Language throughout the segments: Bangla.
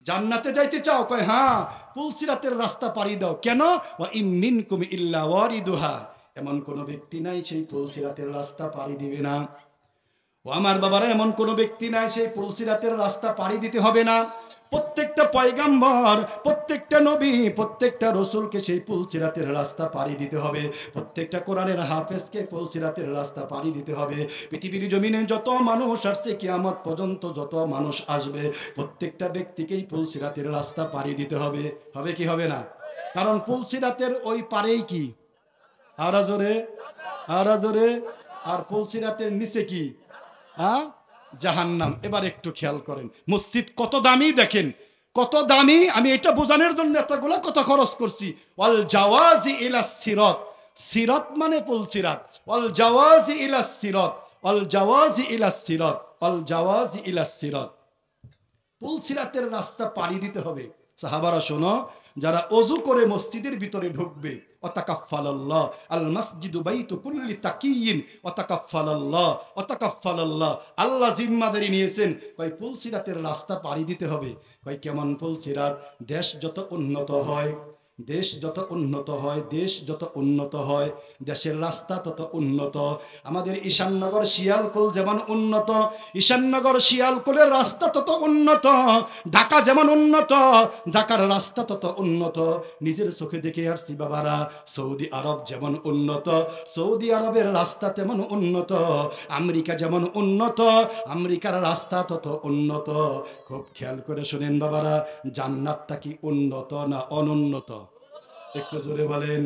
জান্নাতে যাইতে চাও? কয় হ্যাঁ। পুলসিরাতের রাস্তা পাড়ি দাও। কেন? ওয়া ইম মিনকুম ইল্লা ওয়ারিদুহা, এমন কোন ব্যক্তি নাই সেই পুলসিরাতের রাস্তা পাড়ি দিবে না। ও আমার বাবারা, এমন কোন ব্যক্তি নাই সেই পুলসিরাতের রাস্তা পাড়ি দিতে হবে না। প্রত্যেকটা পয়গাম্বর, প্রত্যেকটা নবী, প্রত্যেকটা রসুলকে সেই পুলসিরাতের রাস্তা পাড়ি দিতে হবে। প্রত্যেকটা কোরআনের হাফেজকে পুলসিরাতের রাস্তা পাড়ি দিতে হবে। পৃথিবীর জমিনে যত মানুষ আসছে, কিয়ামত পর্যন্ত যত মানুষ আসবে, প্রত্যেকটা ব্যক্তিকেই পুলসিরাতের রাস্তা পাড়ি দিতে হবে। হবে কি হবে না? কারণ পুলসিরাতের ওই পারেই কি, আরা জোরে, আরা জোরে, আর পুলসিরাতের নিচে কি? জাহান্নাম। এবার একটু খেয়াল করেন, মসজিদ কত দামি দেখেন, কত দামি। আমি এটা বোঝানোর জন্য এতগুলো কথা খরচ করছি। ওয়াল জাওয়াজি ইলা সিরাত, সিরাত মানে পুলসিরাত। ওয়াল জাওয়াজি ইলা সিরাত, ওয়াল জাওয়াজি ইলা সিরাত, ওয়াল জাওয়াজি ইলা সিরাত। পুলসিরাতের রাস্তা পাড়ি দিতে হবে। সাহাবারা শোনো, যারা ওযু করে মসজিদের ভিতরে ঢুকবে, ওয়াতাকাফফালাল্লাহ আল মসজিদু বাইতু কুল্লি তাকিয়িন, ওয়াতাকাফফালাল্লাহ, ওয়াতাকাফফালাল্লাহ, আল্লাহ জিম্মাদারি নিয়েছেন। কয় পুলসিরাতের রাস্তা পাড়ি দিতে হবে। কয় কেমন পুলসিরাত? দেশ যত উন্নত হয়, দেশ যত উন্নত হয়, দেশ যত উন্নত হয়, দেশের রাস্তা তত উন্নত। আমাদের ঈশাননগর শিয়ালকোল যেমন উন্নত, ঈশাননগর শিয়ালকোলের রাস্তা তত উন্নত। ঢাকা যেমন উন্নত, ঢাকার রাস্তা তত উন্নত। নিজের চোখে দেখে আসছি বাবারা, সৌদি আরব যেমন উন্নত, সৌদি আরবের রাস্তা তেমন উন্নত। আমেরিকা যেমন উন্নত, আমেরিকার রাস্তা তত উন্নত। খুব খেয়াল করে শুনেন বাবারা, জান্নাতটা কি উন্নত না অনুন্নত? একটু জোরে বলেন।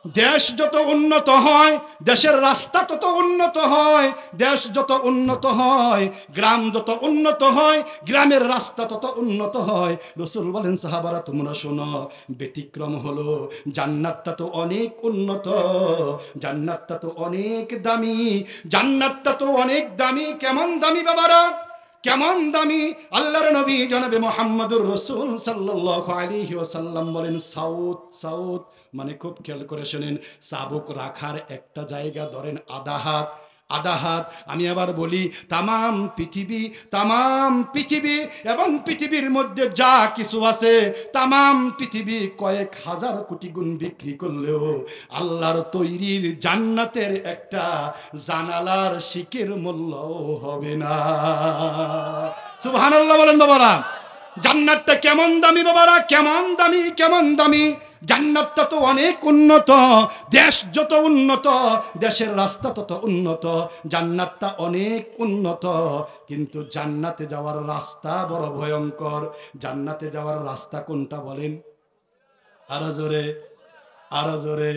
দেশ যত উন্নত হয়, দেশের রাস্তা তত উন্নত হয়। দেশ যত উন্নত হয়, গ্রাম যত উন্নত হয়, গ্রামের রাস্তা তত উন্নত হয়। রাসূল বলেন, সাহাবারা তোমরা শোনো, ব্যতিক্রম হলো জান্নাতটা তো অনেক উন্নত, জান্নাতটা তো অনেক দামি, জান্নাতটা তো অনেক দামি। কেমন দামি বাবারা, কেমন দামি? আল্লাহর নবী জনাবে মুহাম্মদুর রাসূল সাল্লাল্লাহু আলাইহি ওয়াসাল্লাম বলেন, সাউত, সাউত মানে খুব খেয়াল করে শুনেন, চাবুক রাখার একটা জায়গা ধরেন আধা হাত, আধা হাত। আমি আবার বলি, তামাম পৃথিবী, তামাম পৃথিবী এবং পৃথিবীর মধ্যে যা কিছু আছে, তামাম পৃথিবী কয়েক হাজার কোটি গুণ বিক্রি করলেও আল্লাহর তৈরির জান্নাতের একটা জানালার শিকের মূল্য হবে না। সুবহানাল্লাহ বলেন বাবারা। জান্নাতটা কেমন দামি বাবারা, কেমন দামি, কেমন দামি। জান্নাতটা তো অনেক উন্নত, দেশ যত উন্নত, দেশের রাস্তা তত উন্নত, জান্নাতটা অনেক উন্নত। কিন্তু জান্নাতে যাওয়ার রাস্তা বড় ভয়ঙ্কর। জান্নাতে যাওয়ার রাস্তা কোনটা বলেন? আরো জোরে, আরো জোরে।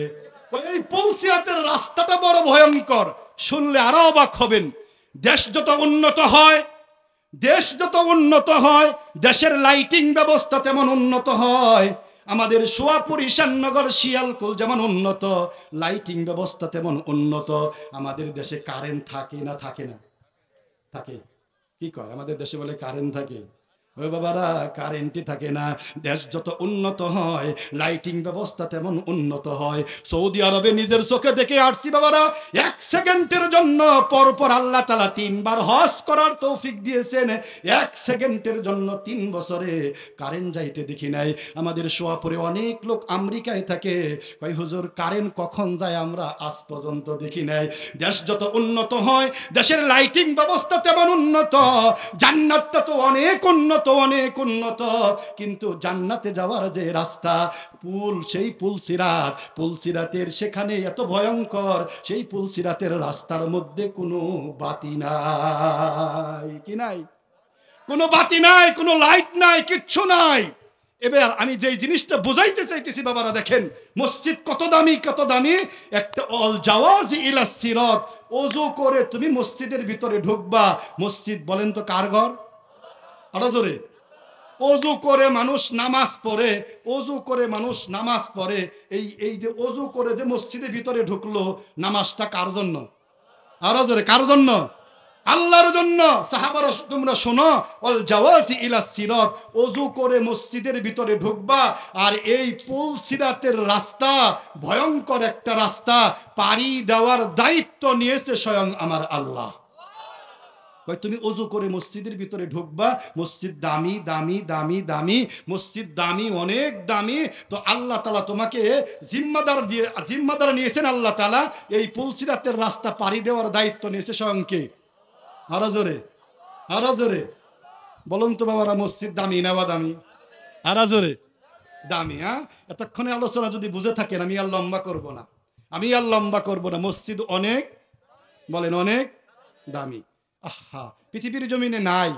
এই পুলসিরাতের রাস্তাটা বড় ভয়ঙ্কর। শুনলে আরো অবাক হবেন। দেশ যত উন্নত হয়, দেশ যত উন্নত হয়, দেশের লাইটিং ব্যবস্থা তেমন উন্নত হয়। আমাদের সোয়াপুর, ঈশাননগর, শিয়ালকোল যেমন উন্নত, লাইটিং ব্যবস্থা তেমন উন্নত। আমাদের দেশে কারেন্ট থাকে না? থাকে না? থাকে। কি কয়? আমাদের দেশে বলে কারেন্ট থাকে। ওই বাবারা, কারেন্টই থাকে না। দেশ যত উন্নত হয়, লাইটিং ব্যবস্থা তেমন উন্নত হয়। সৌদি আরবে নিজের চোখে দেখে আসছি বাবারা, এক সেকেন্ডের জন্য পরপর আল্লাহ তাআলা 3 বার হজ করার তৌফিক দিয়েছেন। এক সেকেন্ডের জন্য 3 বছরে কারেন্ট যাইতে দেখি নাই। আমাদের সোয়াপুরে অনেক লোক আমেরিকায় থাকে, কই হুজুর কারেন্ট কখন যায় আমরা আজ পর্যন্ত দেখি নাই। দেশ যত উন্নত হয়, দেশের লাইটিং ব্যবস্থা তেমন উন্নত। জান্নাতটা তো অনেক উন্নত, অনেক উন্নত। কিন্তু জান্নাতে যাওয়ার যে রাস্তা, পুল, সেই পুলসিরাত, পুলসিরাতের সেখানে এত ভয়ঙ্কর, সেই পুলসিরাতের রাস্তার মধ্যে কোনো বাতি নাই। কি নাই? কোনো বাতি নাই, কোনো লাইট নাই, কিচ্ছু নাই। এবার আমি যেই জিনিসটা বুঝাইতে চাইতেছি বাবারা, দেখেন মসজিদ কত দামি, কত দামি। একটা অল জাওয়াজি ইলা সিরাত, ওযু করে তুমি মসজিদের ভিতরে ঢুকবা। মসজিদ বলেন তো কার ঘর? আরো জোরে। ওযু করে মানুষ নামাজ পড়ে, ওযু করে মানুষ নামাজ পড়ে। এই যে ওযু করে যে মসজিদের ভিতরে ঢুকলো, নামাজটা কার জন্য? আরো জোরে, কার জন্য? আল্লাহর জন্য। সাহাবারা তোমরা শোনো, ওয়াল জাওয়াজি ইলা সিরাত, ওযু করে মসজিদের ভিতরে ঢুকবা। আর এই পুলসিরাতের রাস্তা ভয়ঙ্কর একটা রাস্তা, পাড়ি দেওয়ার দায়িত্ব নিয়েছে স্বয়ং আমার আল্লাহ। কয় তুমি ওযু করে মসজিদের ভিতরে ঢুকবা, মসজিদ দামি দামি দামি দামি, মসজিদ দামি অনেক দামি, তো আল্লাহ তাআলা তোমাকে জিম্মাদার নিয়েছেন। আল্লাহ তাআলা এই পুলসিরাতের রাস্তা পাড়ি দেওয়ার দায়িত্ব নিয়েছে স্বয়ং কে? আরো জোরে, আরো জোরে বলুন তো বাবারা, মসজিদ দামি না বা দামি? আরো জোরে দামি। হ্যাঁ, এতক্ষণে আলোচনা যদি বুঝে থাকেন, আমি আর লম্বা করব না, আমি আর লম্বা করব না। মসজিদ অনেক, বলেন অনেক দামি। আহা, পৃথিবীর জমিনে নাই,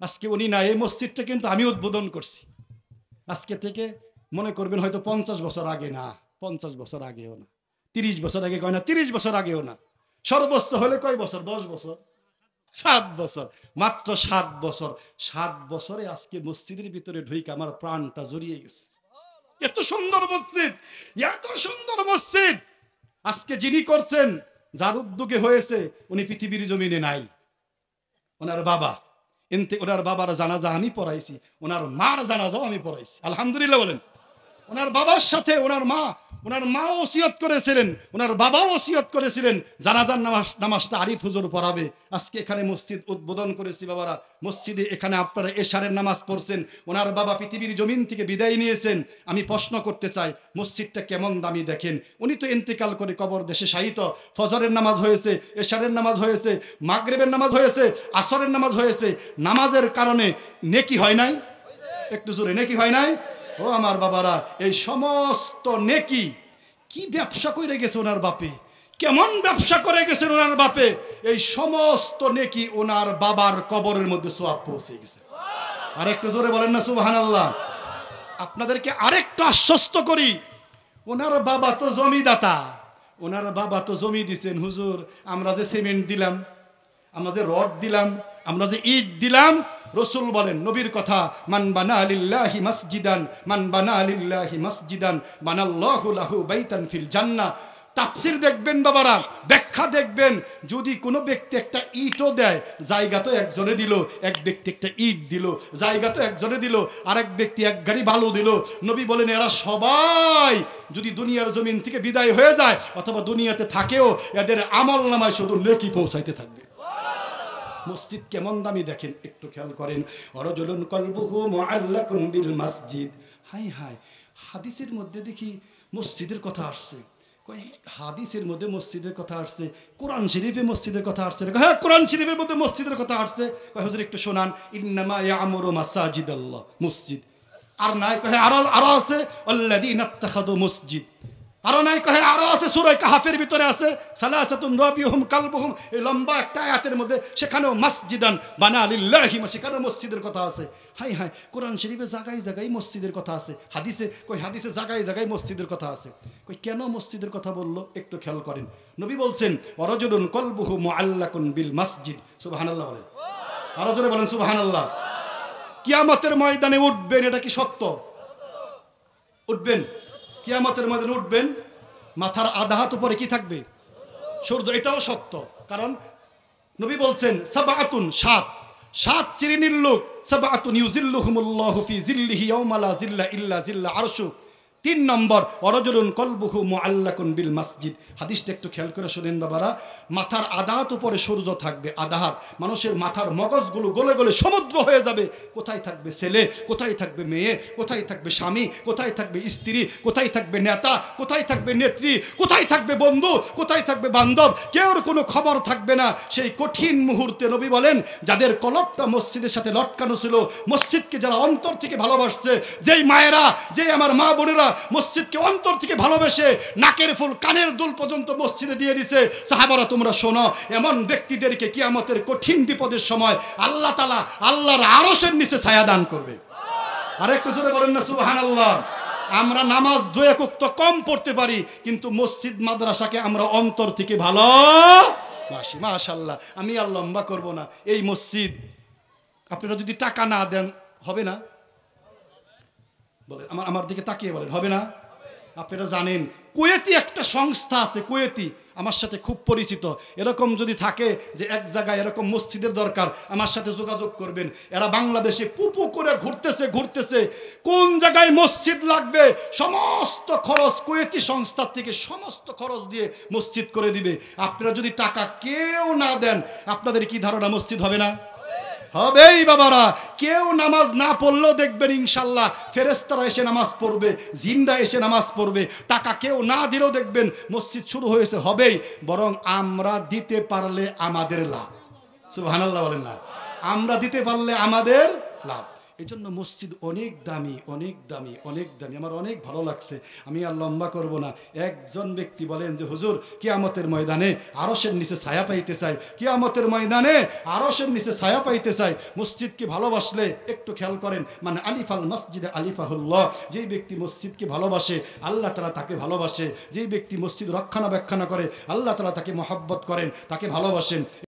আজকে উনি নাই। এই মসজিদটা কিন্তু আমি উদ্বোধন করছি। আজকে থেকে মনে করবেন হয়তো 50 বছর আগে না, 50 বছর আগেও না, 30 বছর আগে কয় না, 30 বছর আগেও না, সর্বোচ্চ হলে কয় বছর? 10 বছর, 7 বছর, মাত্র 7 বছর। 7 বছরে আজকে মসজিদের ভিতরে ঢুকে আমার প্রাণটা জড়িয়ে গেছে। এত সুন্দর মসজিদ, এত সুন্দর মসজিদ। আজকে যিনি করছেন, যার উদ্যোগে হয়েছে, উনি পৃথিবীর জমিনে নাই। ওনার বাবা ওনার বাবার জানাজা আমি পড়াইছি, ওনার মার জানাজাও আমি পড়াইছি, আলহামদুলিল্লাহ বলেন। ওনার বাবার সাথে ওনার মাও ওসিয়ত করেছিলেন, ওনার বাবাও ওসিয়ত করেছিলেন জানাজার নামাজটা আরিফ হুজুর পড়াবে। আজকে এখানে মসজিদ উদ্বোধন করেছি বাবারা, মসজিদে এখানে আপনারা এশারের নামাজ পড়ছেন। ওনার বাবা পৃথিবীর জমিন থেকে বিদায় নিয়েছেন। আমি প্রশ্ন করতে চাই, মসজিদটা কেমন দামি দেখেন। উনি তো ইন্তেকাল করে কবর দেশে শায়িত। ফজরের নামাজ হয়েছে, এশারের নামাজ হয়েছে, মাগরিবের নামাজ হয়েছে, আসরের নামাজ হয়েছে। নামাজের কারণে নেকি হয় নাই? একটু জোরে, নেকি হয় নাই? ও আমার বাবারা, এই সমস্ত নেকি কি ব্যবসা করে গেছে ওনার বাপে, কেমন ব্যবসা করে গেছেন ওনার বাপে, এই সমস্ত নেকি ওনার বাবার কবরের মধ্যে সওয়াব পৌঁছে গেছে। আর একটু জোরে বলেন না সুবহানাল্লাহ। আপনাদেরকে আরেকটু আশ্বস্ত করি, ওনার বাবা তো জমিদাতা, ওনার বাবা তো জমি দিছেন। হুজুর, আমরা যে সিমেন্ট দিলাম, আমরা যে রড দিলাম, আমরা যে ইট দিলাম, রসুল বলেন, নবীর কথা, মান বানা লিল্লাহি মাসজিদান, মান বানা লিল্লাহি মাসজিদান বানাল্লাহু লাহু বাইতান ফিল জান্নাহ। তাফসীর দেখবেন বাবারা, ব্যাখ্যা দেখবেন। যদি কোনো ব্যক্তি একটা ইটও দেয়, জায়গা তো একজনে দিল, এক ব্যক্তি একটা ইট দিল, জায়গা তো একজনে দিল, আরেক ব্যক্তি এক গাড়ি বালু দিল। নবী বলেন, এরা সবাই যদি দুনিয়ার জমিন থেকে বিদায় হয়ে যায় অথবা দুনিয়াতে থাকেও, এদের আমল নামায় শুধু নেকি পৌঁছাইতে থাকবে। মসজিদ কেমন দামি দেখেন, একটু খেয়াল করেন। অরজুলুন কলবুহু মুআল্লাকুন বিল মসজিদ। হাই হাই, হাদিসের মধ্যে দেখি মসজিদের কথা আসছে। কই হাদিসের মধ্যে মসজিদের কথা আসছে, কোরআন শরীফে মসজিদের কথা আসছে? হ্যাঁ, কোরআন শরীফের মধ্যে মসজিদের কথা আসছে। কয় হুজুর একটু শোনান, ইন্নামা ইয়ামুরু মাসাজিদাল্লাহ, মসজিদ। আর নাই কয় আরো আছে, আল্লাযীনা ইত্তাখাযু মসজিদ। আরো নাই কহে, আরো আছে, সূরা কাহফের ভিতরে আছে, সালাসাতুন রাবিহুম কালবুহুম, এই লম্বা একটা আয়াতের মধ্যে সেখানেও মাসজিদান বানা লিল্লাহি, সেখানে মসজিদের কথা আছে। হাই হাই, কোরআন শরীফে জায়গায় জায়গায় মসজিদের কথা আছে, হাদিসে কই হাদিসে জায়গায় জায়গায় মসজিদের কথা আছে। কই কেন মসজিদের কথা বললো, একটু খেয়াল করেন। নবী বলছেন, ওয়ারাজুলুন কলবুহু মুআল্লাকুন বিল মসজিদ। সুবহানাল্লাহ বলেন, আরো জোরে বলেন সুবহানাল্লাহ। কিয়ামতের ময়দানে উঠবেন, এটা কি সত্য? উঠবেন, কিয়ামতের ময়দানে উঠবেন, মাথার আধা হাত উপরে কি থাকবে? সূর্য। এটাও সত্য, কারণ নবী বলছেন, সাবআতুন, সাত শ্রেণীর লোক, সাবআতুন ইউজিল্লুহুমুল্লাহু ফি জিল্লিহি ইয়াওমা লা জিল্লা ইল্লা জিল্লা আরশু। 3 নম্বর, ওয়ারাজুলুন কলবুহু মুআল্লাকুন বিল মসজিদ। হাদিসটা একটু খেয়াল করে শুনেন বাবারা। মাথার আধা হাত উপরে সূর্য থাকবে, আধা হাত। মানুষের মাথার মগজগুলো গলে গলে সমুদ্র হয়ে যাবে। কোথায় থাকবে ছেলে, কোথায় থাকবে মেয়ে, কোথায় থাকবে স্বামী, কোথায় থাকবে স্ত্রী, কোথায় থাকবে নেতা, কোথায় থাকবে নেত্রী, কোথায় থাকবে বন্ধু, কোথায় থাকবে বান্ধব, কেউর কোনো খবর থাকবে না। সেই কঠিন মুহূর্তে নবী বলেন, যাদের কলবটা মসজিদের সাথে লটকানো ছিল, মসজিদকে যারা অন্তর থেকে ভালোবাসছে, যেই মায়েরা, যেই আমার মা বোনেরা মসজিদকে অন্তর থেকে ভালোবেসে নাকের ফুল কানের দুল পর্যন্ত মসজিদে দিয়ে দিছে, সাহাবারা তোমরা শোনো, এমন ব্যক্তিদেরকে কিয়ামতের কঠিন বিপদের সময় আল্লাহ তাআলা আল্লাহর আরশের নিচে ছায়া দান করবে। আরেকটু জোরে বলেন না সুবহানাল্লাহ। আমরা নামাজ 2 ওয়াক্ত কম পড়তে পারি, কিন্তু মসজিদ মাদ্রাসাকে আমরা অন্তর থেকে ভালোবাসি। মাশাআল্লাহ, আমি আর লম্বা করব না। এই মসজিদ আপনারা যদি টাকা না দেন হবে না? বলেন, আমার দিকে তাকিয়ে বলেন, হবে না? আপনারা জানেন কুয়েতি একটা সংস্থা আছে, কুয়েতি আমার সাথে খুব পরিচিত, এরকম যদি থাকে যে এক জায়গায় এরকম মসজিদের দরকার, আমার সাথে যোগাযোগ করবেন। এরা বাংলাদেশে পুপু করে ঘুরতেছে, কোন জায়গায় মসজিদ লাগবে সমস্ত খরচ কুয়েতি সংস্থা থেকে সমস্ত খরচ দিয়ে মসজিদ করে দিবে। আপনারা যদি টাকা কেউ না দেন, আপনাদের কি ধারণা মসজিদ হবে না? হবেই বাবারা। কেউ নামাজ না পড়লেও দেখবেন ইনশাল্লাহ ফেরেশতারা এসে নামাজ পড়বে, জিনরা এসে নামাজ পড়বে। টাকা কেউ না দিলেও দেখবেন মসজিদ শুরু হয়েছে, হবেই। বরং আমরা দিতে পারলে আমাদের লাভ। সুবহানাল্লাহ বলেন না? আমরা দিতে পারলে আমাদের লাভ। এই জন্য মসজিদ অনেক দামি, অনেক দামি, অনেক দামি। আমার অনেক ভালো লাগছে, আমি আর লম্বা করব না। একজন ব্যক্তি বলেন যে হুজুর কিয়ামতের ময়দানে আরশের নিচে ছায়া পাইতে চাই, কিয়ামতের ময়দানে আরশের নিচে ছায়া পাইতে চাই। মসজিদকে ভালোবাসলে একটু খেয়াল করেন, মানে আলিফাল মসজিদে আলিফাহুল্লাহ, যেই ব্যক্তি মসজিদকে ভালোবাসে আল্লাহ তাআলা তাকে ভালোবাসে। যেই ব্যক্তি মসজিদ রক্ষণাবেক্ষণ করে আল্লাহ তাআলা তাকে মহব্বত করেন, তাকে ভালোবাসেন।